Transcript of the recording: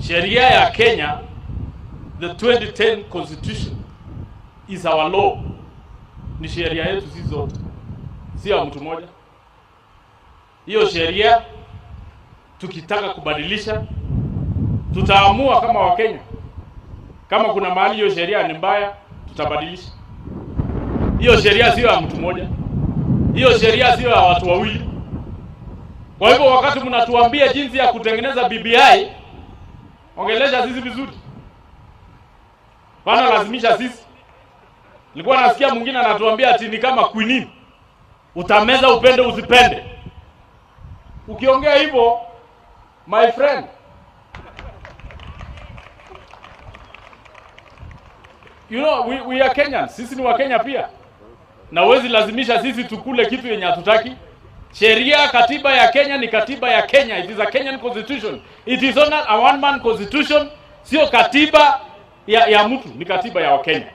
Sheria ya Kenya, the 2010 constitution is our law. Ni sheria yetu sisi zote, si ya mtu mmoja. Hiyo sheria tukitaka kubadilisha, tutaamua kama Wakenya. Kama kuna mahali hiyo sheria ni mbaya, tutabadilisha. Hiyo sheria sio ya mtu mmoja, hiyo sheria sio ya watu wawili. Kwa hivyo wakati mnatuambia jinsi ya kutengeneza BBI, ongelesha sisi vizuri, bana lazimisha sisi. Nilikuwa nasikia mwingine anatuambia ati ni kama quinine, utameza upende usipende. Ukiongea hivyo, my friend, you know, we are Kenyans. Sisi ni wa Kenya pia, na huwezi lazimisha sisi tukule kitu yenye hatutaki. Sheria, katiba ya Kenya ni katiba ya Kenya. It is a Kenyan constitution. It is not a one man constitution. Sio katiba ya mtu, ni katiba ya Wakenya.